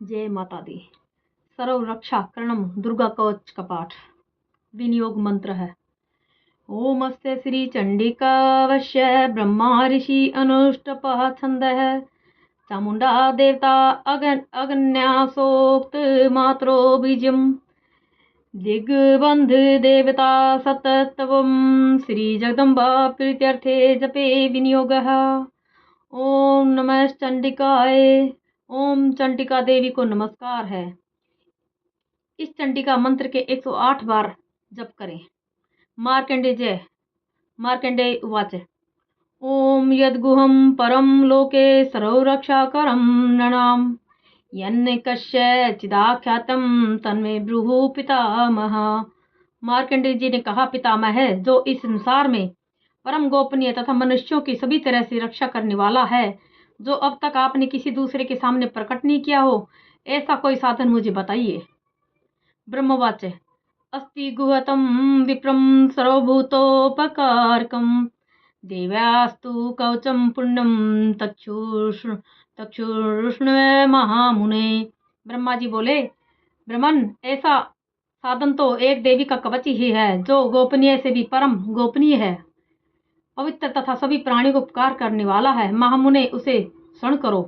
जय माता दी। सर्व रक्षा करणम दुर्गा कवच का पाठ विनियोग मंत्र है। ओमस्य श्री चंडिका वश्य ब्रह्मा ऋषि अनुष्टपः छंदः चामुंडा देवता अगन्यासोक्त मात्रो बीजम दिग्बंध देवता सततवम श्री जगदम्बा प्रीत्यर्थे जपे विनियोगः। ओम नमः चंडिकाय। ओम चंडिका देवी को नमस्कार है। इस चंडिका मंत्र के 108 बार जप करें। मार्कंडेय उवाच ओम यद्गुहं परम लोके सर्वरक्षाकरं नृणां यन्न कस्यचिदाख्यातं तन्मे ब्रूहि पितामह। मार्कंडेय जी ने कहा, पितामह है जो इस संसार में परम गोपनीय तथा मनुष्यों की सभी तरह से रक्षा करने वाला है, जो अब तक आपने किसी दूसरे के सामने प्रकट नहीं किया हो, ऐसा कोई साधन मुझे बताइए। ब्रह्मवाच अस्ति गुहतं विप्रं सर्वभूतोपकारकं देव्यास्तु कवचं पुण्यं तक्षुष्णवे महामुने। ब्रह्मा जी बोले, ब्रह्मन, ऐसा साधन तो एक देवी का कवच ही है जो गोपनीय से भी परम गोपनीय है, पवित्र तथा सभी प्राणियों को उपकार करने वाला है। महामुने उसे शरण करो।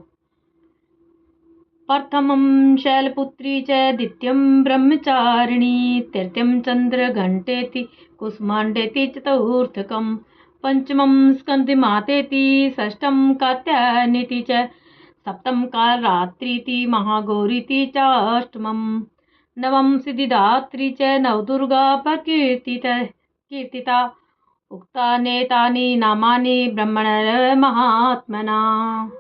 प्रथमं शैलपुत्री च द्वितीयं ब्रह्मचारिणी तृतीयं चन्द्रघण्टेति कुष्माण्डेति चतुर्थकं पंचमं स्कन्दिमातेति षष्ठं कात्यायनीति च सप्तम कालरात्रीति महागौरीति चाष्टमं नवम सिद्धिदात्री च नवदुर्गा प्रकीर्तिता उक्तानेतानि नामानि ब्रह्मण महात्मना।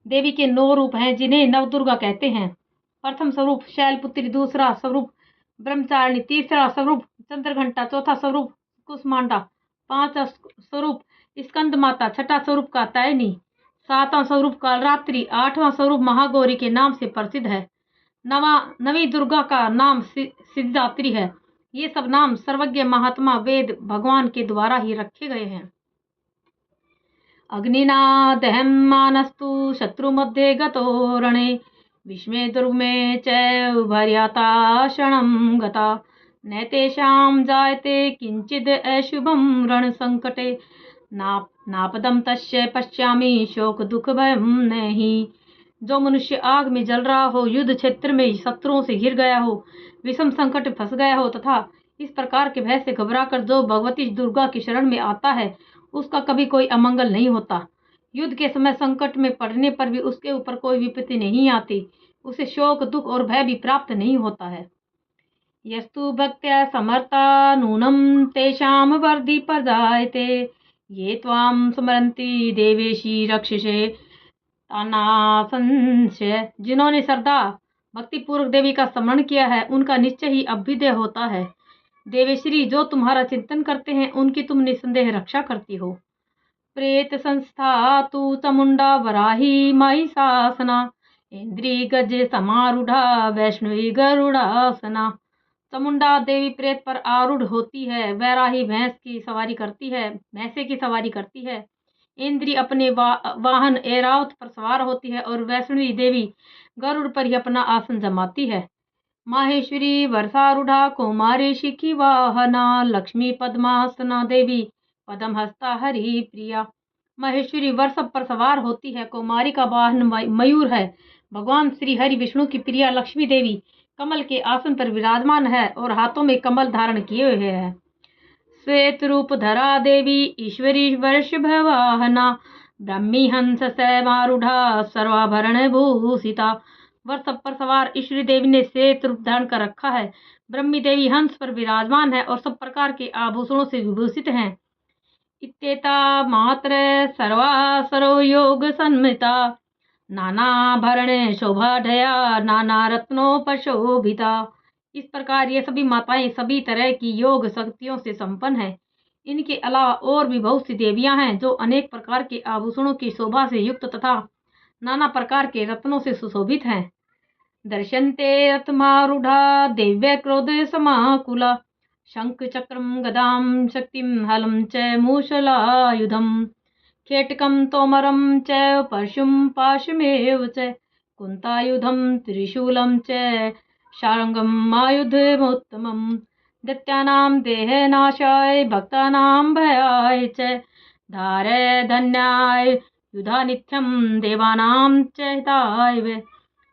देवी के 9 रूप हैं जिन्हें नवदुर्गा कहते हैं। प्रथम स्वरूप शैलपुत्री, दूसरा स्वरूप ब्रह्मचारिणी, तीसरा स्वरूप चंद्रघंटा, चौथा स्वरूप कुष्मांडा, पांचवा स्वरूप स्कंद माता, छठा स्वरूप कात्यायनी, सातवां स्वरूप कालरात्रि, आठवां स्वरूप महागौरी के नाम से प्रसिद्ध है। नवी दुर्गा का नाम सिद्धिदात्री है। ये सब नाम सर्वज्ञ महात्मा वेद भगवान के द्वारा ही रखे गए हैं। अग्निना दहन मानस्तु शत्रु मध्ये गतो रणे विस्मे दुर्मे च उभर्याता शरणं गता न तेषां जायते किंचिद अशुभं रण संकटे नापदम तस्य पश्यामि शोक दुख भयं नहीं। जो मनुष्य आग में जल रहा हो, युद्ध क्षेत्र में शत्रुओं से घिर गया हो, विषम संकट फंस गया हो तथा इस प्रकार के भय से घबराकर जो भगवती दुर्गा की शरण में आता है, उसका कभी कोई अमंगल नहीं होता। युद्ध के समय संकट में पड़ने पर भी उसके ऊपर कोई विपत्ति नहीं आती, उसे शोक दुख और भय भी प्राप्त नहीं होता है। यस्तु भक्त्या समर्था नूनम तेषाम वर्धि प्रदायते ये त्वां स्मरन्ति देवेशी रक्षसे तानासंशय। जिन्होंने श्रद्धा भक्ति पूर्वक देवी का स्मरण किया है, उनका निश्चय ही अभ्युदय होता है। देवेश्री, जो तुम्हारा चिंतन करते हैं उनकी तुम निसंदेह रक्षा करती हो। प्रेत संस्था तु चामुंडा वराही महिषासना इंद्री गज समारूढ़ा वैष्णवी गरुड़ासना। चामुंडा देवी प्रेत पर आरूढ़ होती है, वैराही भैंसे की सवारी करती है, इंद्री अपने वाहन ऐरावत पर सवार होती है और वैष्णवी देवी गरुड़ पर ही अपना आसन जमाती है। माहेश्वरी वर्षारूढ़ा कौमारी शिखी वाहना लक्ष्मी पद्मासना देवी पद्म हस्ता हरि प्रिया। महेश्वरी वर्षभ पर सवार होती है, कौमारी का वाहन मयूर है। भगवान श्री हरि विष्णु की प्रिया लक्ष्मी देवी कमल के आसन पर विराजमान है और हाथों में कमल धारण किए हुए है। श्वेत रूप धरा देवी ईश्वरी वर्षभवाहना ब्रह्मी हंस सैमारूढ़ा सर्वाभरण भूषिता। वर्षभ पर सवार ईश्वरी देवी ने श्वेत रूप धारण कर रखा है। ब्रह्मी देवी हंस पर विराजमान है और सब प्रकार के आभूषणों से विभूषित हैं। इत्येता मात्र सर्वासरो योग सन्मिता नानाभरणे शोभाढया नाना रत्नोपशोभिता। इस प्रकार ये सभी माताएं सभी तरह की योग शक्तियों से संपन्न है। इनके अलावा और भी बहुत सी देवियां हैं जो अनेक प्रकार के आभूषणों की शोभा से युक्त तथा नाना प्रकार के रत्नों से सुशोभित हैं। दर्शन्ते रत्मारूढ़ा दिव्य क्रोध समाकुला शंख चक्रम गदाम शक्तिम हलं च मूषलायुधम खेटकम तोमरम च परशुम पाशमेव च कुन्तायुधं त्रिशूलं च शार्ङ्गम् आयुधमुत्तमम् दैत्यानां देहनाशाय भक्तानां भयाय च धारय धन्याय युधा नित्यं देवानां च हिताय वे।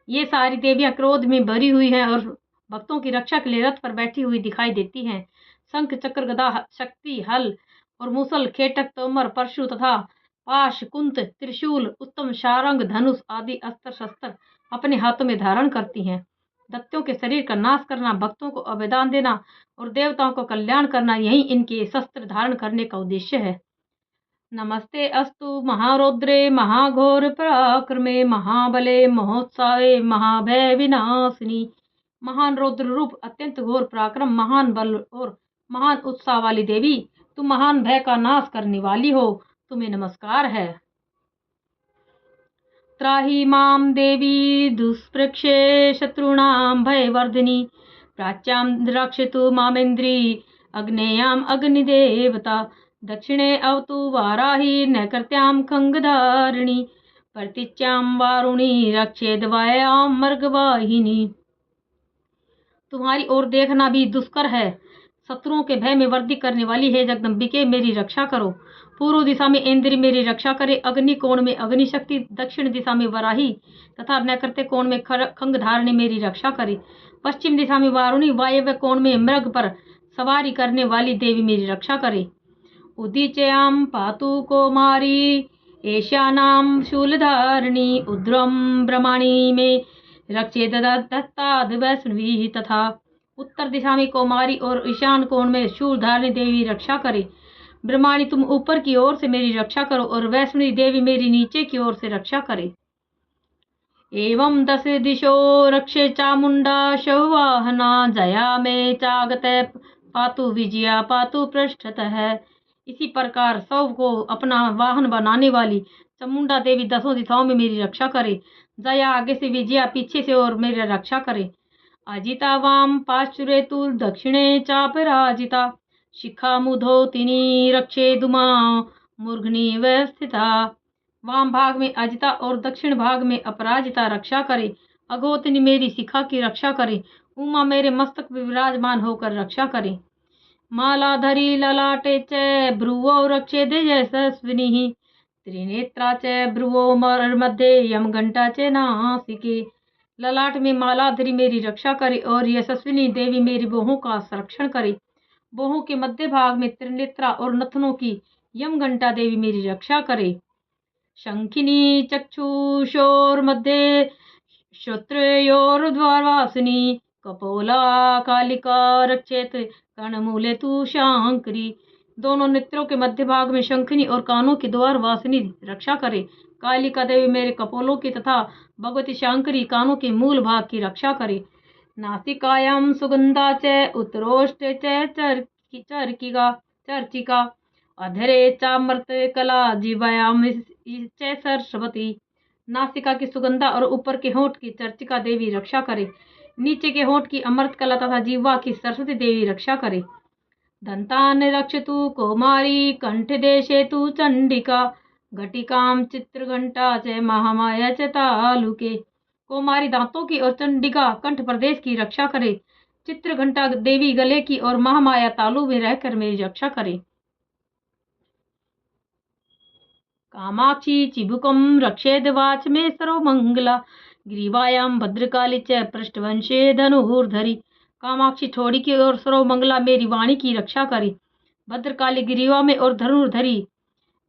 ये सारी देवियां क्रोध में भरी हुई हैं और भक्तों की रक्षा के लिए रथ पर बैठी हुई दिखाई देती हैं। शंख चक्र गदा शक्ति हल और मुसल खेटक तोमर परशु तथा पाश कुंत त्रिशूल उत्तम शारंग धनुष आदि अस्त्र शस्त्र अपने हाथों में धारण करती हैं। दैत्यों के शरीर का नाश करना, भक्तों को अभयदान देना और देवताओं को कल्याण करना, यही इनके शस्त्र धारण करने का उद्देश्य है। नमस्ते अस्तु महारौद्रे महाघोर पराक्रमे महाबले महोत्सावे महाभय विनाशिनी। महान रौद्र रूप, अत्यंत घोर पराक्रम, महान बल और महान उत्साह वाली देवी, तुम महान भय का नाश करने वाली हो, तुम्हें नमस्कार है। त्राहि मां देवी दुष्प्रक्षे शत्रूणां भयवर्धिनी प्राच्यां रक्षतु मामेन्द्री अग्नेयाम् अग्निदेवता दक्षिणे अवतु वाराही नैकृत्यां खंगधारिणी प्रतीच्यां वारुणी रक्षेद वायां मर्गवाहिनी। तुम्हारी ओर देखना भी दुष्कर है। शत्रुओं के भय में वृद्धि करने वाली है जगदम्बिके, मेरी रक्षा करो। पूर्व दिशा में इंद्री मेरी रक्षा करे, अग्नि कोण में अग्नि शक्ति, दक्षिण दिशा में वराही तथा नैकृत्य कोण में खंगधारिणी मेरी रक्षा करे, पश्चिम दिशा में वारुणी, वायव्य कोण में मृग पर सवारी करने वाली देवी मेरी रक्षा करे। उदीचयां पातु कौमारी एष्यानां शूलधारिणी उद्रम ब्रह्मणी में रक्षे दत्ताद वैष्णवी तथा उत्तर दिशा में कौमारी और ईशान कोण में शूलधारिणी देवी रक्षा करे। ब्रह्माणी तुम ऊपर की ओर से मेरी रक्षा करो और वैष्णवी देवी मेरी नीचे की ओर से रक्षा करे। एवं दश दिशो रक्षे चामुंडा शववाहना जया में चागत पातु विजया पातु पृष्ठतः। इसी प्रकार शव को अपना वाहन बनाने वाली चामुंडा देवी दसों दिशाओं में मेरी रक्षा करे। जया आगे से, विजया पीछे से और मेरी रक्षा करे। अजिता वाम पार्श्वे दक्षिणे चापराजिता शिखा मुधोतिनी रक्षे दुमा मूर्घनी व्यवस्थिता। वाम भाग में अजिता और दक्षिण भाग में अपराजिता रक्षा करे। अघोतिनी मेरी शिखा की रक्षा करे। उमा मेरे मस्तक पर विराजमान होकर रक्षा करे। मालाधरी ललाटे च भ्रुवो रक्षे यशस्विनी त्रिनेत्रा च भ्रुवो मध्ये यम घंटा च नासिके। ललाट में मालाधरी मेरी रक्षा करे और यशस्विनी देवी मेरी बाहों का संरक्षण करे। बाहों के मध्य भाग में त्रिनेत्रा और नथनों की यम घंटा देवी मेरी रक्षा करे। शंखिनी चक्षुषोर मध्य श्रोत्रयोर्द्वारवासिनी कपोला कालिका रक्षेत कर्णमूले तु शांकरी। दोनों नेत्रों के मध्य भाग में शंखिनी और कानों की द्वार वासिनी रक्षा करे। कालिका देवी मेरे कपोलों की तथा भगवती शांकरी कानों के मूल भाग की रक्षा करे। नासिकायां सुगंधा च उत्तरोष्ट च चर्चिका अधरे चामृत कला जीवायाम च सरस्वती। नासिका की सुगंधा और ऊपर के होंठ की चर्चिका देवी रक्षा करे। नीचे के होंठ की अमृत कला तथा जीवा की सरस्वती देवी रक्षा करे। दंतान रक्षतु कौमारी कंठ देशे तु चंडिका घटिकाम चित्रघंटा च महामाया च तालुके। कौमारी दांतों की और चंडिका कंठ प्रदेश की रक्षा करे। चित्रघंटा देवी गले की और महामाया तालु में रहकर मेरी रक्षा करे। कामाक्षी चिबुकम रक्षेद वाच में सर्वमंगला ग्रीवायाम भद्रकाली च पृष्ठवंशे धनुर्धरी। कामाक्षी ठोड़ी की और सर्वमंगला मेरी वाणी की रक्षा करे। भद्रकाली ग्रीवा में और धनुर्धरी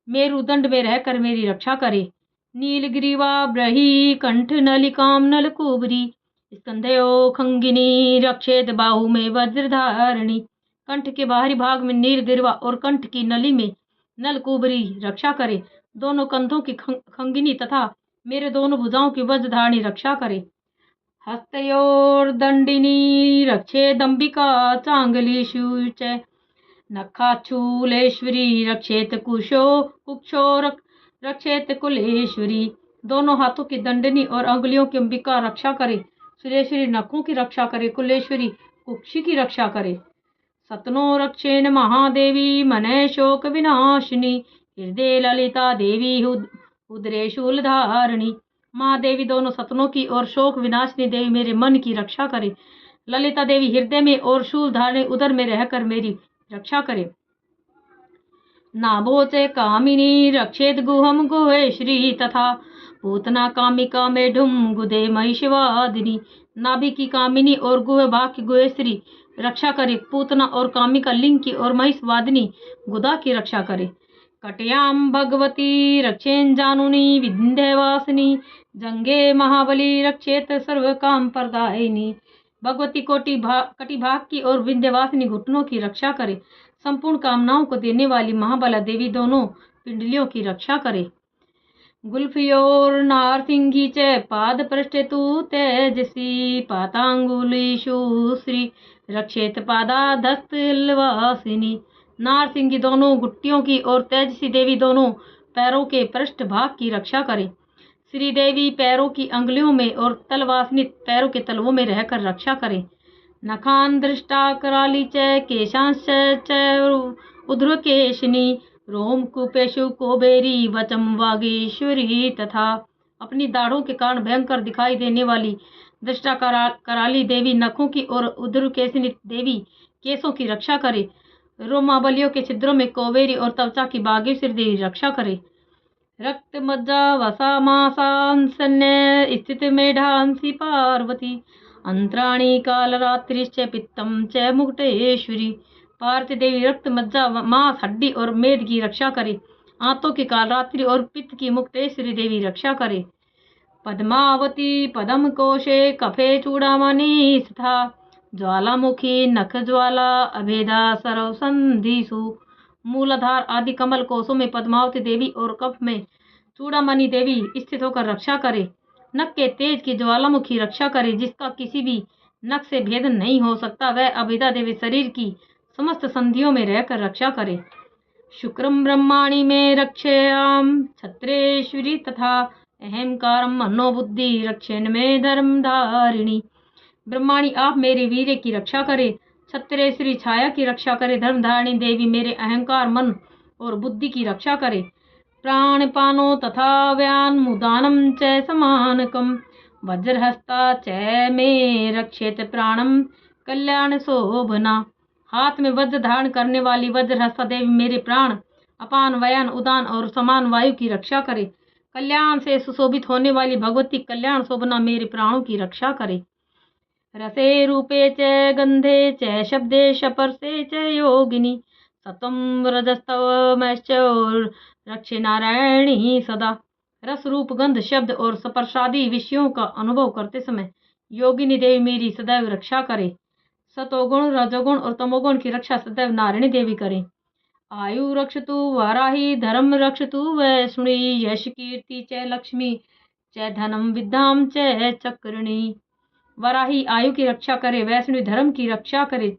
मेरुदंड में रहकर मेरी रक्षा करे। नीलग्रीवा ब्रही कंठ नलिकाम नलकुबरी स्कंधयो खंगिनी रक्षेद बाहु में वज्रधारिणी। कंठ के बाहरी भाग में नीलग्रीवा और कंठ की नली में नलकुबरी रक्षा करे। दोनों कंधों की खंगिनी तथा मेरे दोनों भुजाओं की वज्रधारिणी रक्षा करे। हस्तयोर दंडिनी रक्षेदंबिका चांगलीषु च नखाचूलेश्वरी रक्षेत कुक्षो रक्षेत कुलेश्वरी। दोनों हाथों की दंडनी और अंगुलियों की अंबिका रक्षा करे। सुरेश्वरी नखों की रक्षा करे। कुलेश्वरी कुक्षी की रक्षा करे। सतनो रक्षेन महादेवी मने शोक विनाशिनी हृदय ललिता देवी उदरे शूलधारिणी। महादेवी दोनों सतनों की और शोक विनाशिनी देवी मेरे मन की रक्षा करे। ललिता देवी हृदय में और शूल धारणी उदर में रहकर मेरी रक्षा करे। नाभोचे कामिनी रक्षेत गुहम गुहे श्री तथा पूतना कामिका में ढुम गुदे महिषवादिनी। नाभि की कामिनी और गुह भाग की गुहेश्री रक्षा करे। पूतना और कामिका लिंग की और महिषवादिनी गुदा की रक्षा करे। कटयाम भगवती रक्षेन जानुनी विंध्यवासिनी जंगे महाबली रक्षेत सर्व काम प्रदायिनी। भगवती कटी भाग की और विंध्यवासिनी घुटनों की रक्षा करे। संपूर्ण कामनाओं को देने वाली महाबला देवी दोनों पिंडलियों की रक्षा करे। गुल्फियोर नारसिंही च पाद पृष्ठे तु तेजसी पातांगुलीषु श्री रक्षेत पादाधस्तवासिनी। नारसिंही दोनों गुट्टियों की और तेजसी देवी दोनों पैरों के पृष्ठ भाग की रक्षा करे। श्री देवी पैरों की अंगुलियों में और तलवासिनी पैरों के तलवों में रहकर रक्षा करे। नखान दृष्टा कराली च केशांश च उध्रकेशिनी रोम कुपेशु कोबेरी वचम वागीश्वरी तथा अपनी दाढ़ों के कारण भयंकर दिखाई देने वाली दृष्टा कराली देवी नखों की और उध्रकेशिनी देवी केसों की रक्षा करे। रोमावलियों के छिद्रों में कोबेरी और त्वचा की बागेश्वरी देवी रक्षा करे। रक्त मज्जा वसा मांसांसन्य स्थित मेढांसी पार्वती अंतराणी कालरात्रिश्च पित्तम च मुकुटेश्वरी। पार्वती देवी रक्त मज्जा मांस हड्डी और मेद की रक्षा करे। आंतों की कालरात्रि और पित्त की मुकुटेश्वरी देवी रक्षा करे। पद्मावती पदम कोशे कफे चूड़ामणि तथा ज्वालामुखी नख ज्वाला अभेदा सरव संधिषु। मूलाधार आदि कमल कोशों में पद्मावती देवी और कफ में चूड़ामणि देवी स्थित होकर रक्षा करे। नख के तेज की ज्वालामुखी रक्षा करे, जिसका किसी भी नख से भेदन नहीं हो सकता। वह अभेदा देवी शरीर की समस्त संधियों में रहकर रक्षा करे। शुक्रम ब्रह्माणी में रक्षयाम छत्रेश्वरी तथा अहंकारम मनोबुद्धि रक्षेन में धर्मधारिणी। ब्रह्माणी आप मेरे वीर्य की रक्षा करे। छत्रेश्वरी छाया की रक्षा करे। धर्मधारिणी देवी मेरे अहंकार मन और बुद्धि की रक्षा करे। प्राणपानो तथा व्यान मुदानम च समानकम वज्रहस्ता च मे रक्षेत प्राणम कल्याण शोभना। हाथ में वज्र धारण करने वाली वज्रहस्ता देवी मेरे प्राण अपान वयान उदान और समान वायु की रक्षा करे। कल्याण से सुशोभित होने वाली भगवती कल्याण शोभना मेरे प्राणों की रक्षा करे। रसे रूपे च गंधे च शब्दे शपर्शे च योगिनी सत्वम रजस्तवमश्च रक्षे नारायणी सदा। रस रूप गंध शब्द और स्पर्शादि विषयों का अनुभव करते समय योगिनी देवी मेरी सदैव रक्षा करे। सतोगुण रजोगुण और तमोगुण की रक्षा सदैव नारायणी देवी करे। आयु रक्षतु वाराही धर्म रक्षतु वैष्णवी यश कीर्ति च लक्ष्मी च धनम विद्याम च चक्रिणी। वराही आयु की रक्षा करे, वैष्णवी धर्म की रक्षा करे,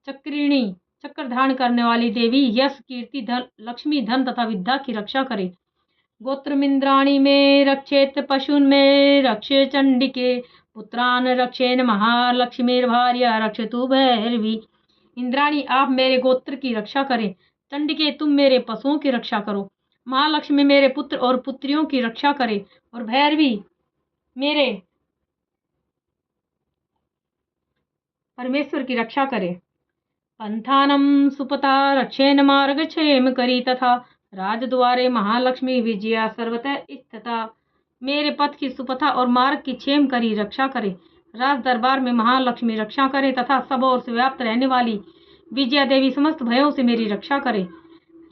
चक्रिणी चक्र धारण करने वाली देवी यश कीर्ति धन लक्ष्मी धन तथा विद्या की रक्षा करे। गोत्रमिंद्राणी में रक्षेत पशुन में रक्षे चंडिके पुत्रान रक्षेन महालक्ष्मी भार्या रक्षतु भैरवी। इंद्राणी आप मेरे गोत्र की रक्षा करें। चंडिके तुम मेरे पशुओं की रक्षा करो। महालक्ष्मी मेरे पुत्र और पुत्रियों की रक्षा करे और भैरवी मेरे परमेश्वर की रक्षा करे। पंथानम सुपता रक्षेन मार्ग क्षेम करी तथा राजद्वारे महालक्ष्मी विजया सर्वतः स्थिता। मेरे पथ की सुपथा और मार्ग की क्षेम करी रक्षा करे। राज दरबार में महालक्ष्मी रक्षा करे तथा सब ओर से व्याप्त रहने वाली विजया देवी समस्त भयों से मेरी रक्षा करे।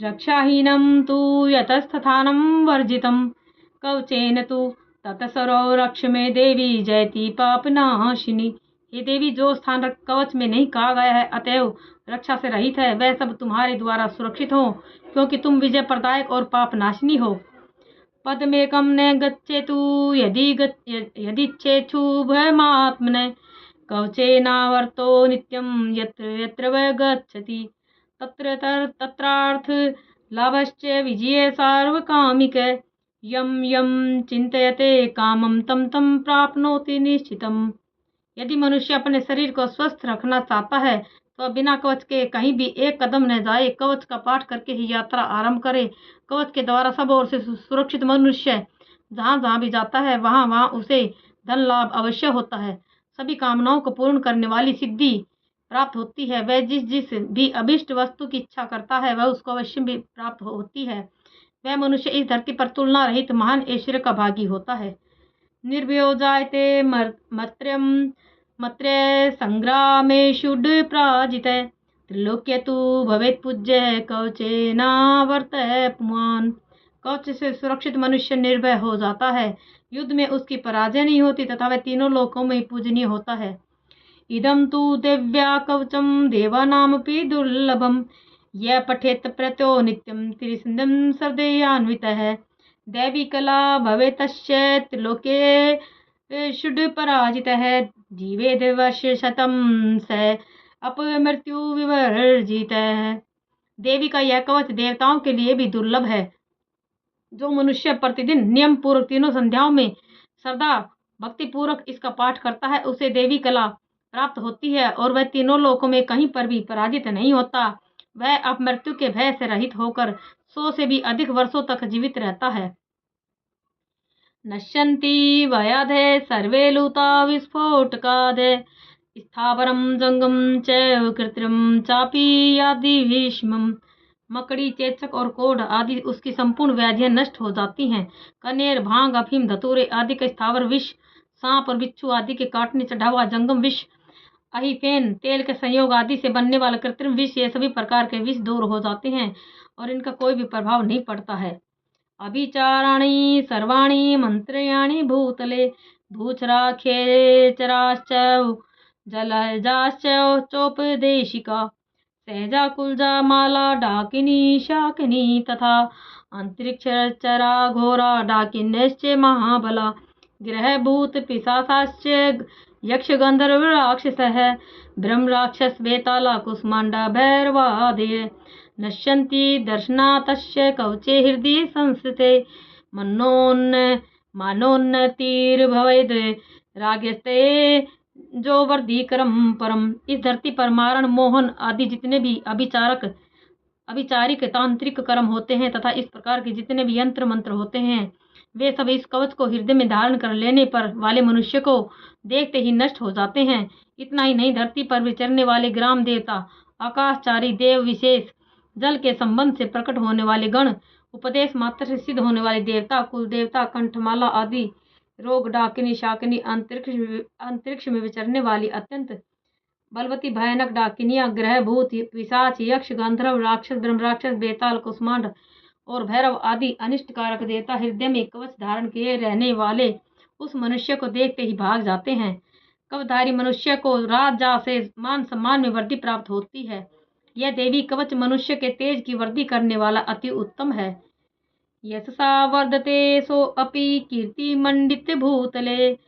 रक्षाहीनम तु यतस्थानम वर्जितम कवचेन तु ततसरो रक्ष में देवी जयति पापनाशिनी। हे देवी, जो स्थान कवच में नहीं कहा गया है अतएव रक्षा से रहित है, वह सब तुम्हारे द्वारा सुरक्षित हो, क्योंकि तुम विजय प्रदायक और पापनाशिनी हो। पदमेकम न गच्छेतु यदि चेच्छुभयमात्मने कवचेनावर्तो नित्यं यत्र यत्र वह गच्छति तत्रार्थ लाभश्च विजये सार्वकामिक यम यम चिंतयते कामम तम तम प्राप्नोति निश्चितम। यदि मनुष्य अपने शरीर को स्वस्थ रखना चाहता है तो बिना कवच के कहीं भी एक कदम न जाए। कवच का पाठ करके ही यात्रा आरंभ करे। कवच के द्वारा सब ओर से सुरक्षित मनुष्य जहाँ जहाँ भी जाता है वहाँ वहाँ उसे धन लाभ अवश्य होता है। सभी कामनाओं को पूर्ण करने वाली सिद्धि प्राप्त होती है। वह जिस जिस भी अभिष्ट वस्तु की इच्छा करता है वह उसको अवश्य भी प्राप्त होती है। वह मनुष्य इस धरती पर तुलना रहित महान ऐश्वर्य का भागी होता है। निर्भयो जायते मत्र्यम मत्र्य संग्रामेषु पराजितः त्रिलोक्य तु भवेत् पूज्य कवचेनावर्तय पुमान्। कवच से सुरक्षित मनुष्य निर्भय हो जाता है, युद्ध में उसकी पराजय नहीं होती तथा वह तीनों लोकों में पूजनीय होता है। इदं तु दिव्या कवचं देवानामपि दुर्लभं यः पठेत् प्रत्यो नित्यं त्रिसिंधं सर्वदेयान्वितः। दैवी कला भवेतस्य त्रिलोके षुड् पराजितः जीवेद वर्षशतं स अपमृत्यु विवर्जितः। देवी का यह कवच देवताओं के लिए भी दुर्लभ है। जो मनुष्य प्रतिदिन नियम पूर्वक तीनों संध्याओं में श्रद्धा भक्ति पूर्वक इसका पाठ करता है उसे देवी कला प्राप्त होती है और वह तीनों लोकों में कहीं पर भी पराजित नहीं होता। वह अब मृत्यु के भय से रहित होकर 100 से भी अधिक वर्षों तक जीवित रहता है। नश्यन्ति वयाधे सर्वे लूता विस्फोटकादे स्थावरम जंगम च कृत्रिम चापी आदि भीष्मम। मकड़ी, चेचक और कोढ़ आदि उसकी संपूर्ण व्याधियां नष्ट हो जाती हैं। कनेर, भांग, अफीम, धतूरे आदि के स्थावर विष, सांप और बिच्छू आदि के काटने चढ़ा हुआ जंगम विष, अहिफेन तेल के संयोग आदि से बनने वाला कृत्रिम विष, ये सभी प्रकार के विष दूर हो जाते हैं और इनका कोई भी प्रभाव नहीं पड़ता है। अभिचाराणि सर्वाणि मंत्रियाणि भूतले भूचराखेचराश्च जलजाश्च चोपदेशिका सहजा कुलजा माला डाकिनी शाकिनी तथा अंतरिक्षचरा घोरा डाकिन्यश्च महाबला ग्रह भूत पिशाचाश्च यक्ष गंधर्व राक्षसः ब्रह्म राक्षस बेताला कुष्मांडा भैरवादय नश्यन्ति दर्शनातस्य कवचे हृदय संस्थिते मनोन्नतिर्भवेद् रागस्ते जो वर्धीकरम परम। इस धरती पर मारण, मोहन आदि जितने भी अभिचारिक तांत्रिक कर्म होते हैं तथा इस प्रकार के जितने भी यंत्र मंत्र होते हैं वे सब इस कवच को हृदय में धारण कर लेने पर वाले मनुष्य को देखते ही नष्ट हो जाते हैं। इतना ही नहीं, धरती पर विचरने वाले ग्राम देवता, आकाशचारी देव विशेष, जल के संबंध से प्रकट होने वाले गण, उपदेश मात्र से सिद्ध होने वाले देवता, कुल देवता, कंठमाला आदि, रोग, डाकिनी, शाकिनी, अंतरिक्ष में विचरने वाली अत्यंत बलवती भयानक डाकिनियां, ग्रह भूत पिशाच, यक्ष गंधर्व राक्षस, ब्रह्म राक्षस, बेताल, कुष्मांड और भैरव आदि अनिष्टकारक देवता हृदय में कवच धारण किए रहने वाले उस मनुष्य को देखते ही भाग जाते हैं। कवचधारी मनुष्य को राजा से मान सम्मान में वृद्धि प्राप्त होती है। यह देवी कवच मनुष्य के तेज की वृद्धि करने वाला अति उत्तम है। यशसा वर्धते सो अपि कीर्तिमंडित भूतले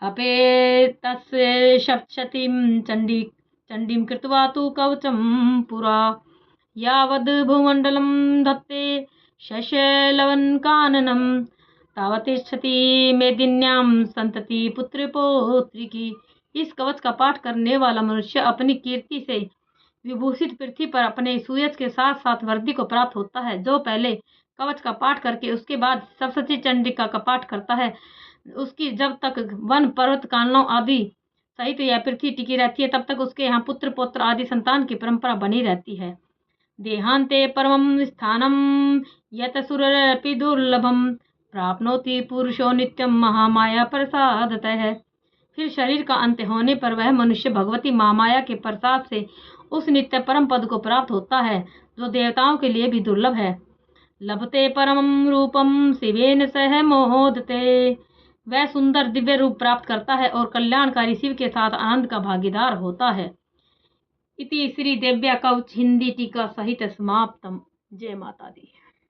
हपे तस्य सप्तशतीं चंडीं कृत्वा तु कवचं पुरा यावद् भूमण्डलं धत्ते शशलवनकाननं तावतिष्ठति मेदिन्यां संतति पुत्र पौत्रिकी। इस कवच का पाठ करने वाला मनुष्य अपनी कीर्ति से विभूषित पृथ्वी पर अपने सूयज के साथ साथ वृद्धि को प्राप्त होता है। जो पहले कवच का पाठ करके उसके बाद सप्तशती चंडिका का पाठ करता है, उसकी जब तक वन पर्वत काननों आदि सहित यह पृथ्वी टिकी रहती है तब तक उसके यहाँ पुत्र पौत्र आदि संतान की परंपरा बनी रहती है। देहांते परमं स्थानम यत सुररपि दुर्लभम प्राप्नोति पुरुषो नित्यम महामाया प्रसादतः। फिर शरीर का अंत होने पर वह मनुष्य भगवती महामाया के प्रसाद से उस नित्य परम पद को प्राप्त होता है जो देवताओं के लिए भी दुर्लभ है। लभते परमं रूपम शिवेन सह मोदते। वह सुंदर दिव्य रूप प्राप्त करता है और कल्याणकारी शिव के साथ आनंद का भागीदार होता है। इति श्री देव्या कवच हिंदी टीका सहित समाप्तम। जय माता दी।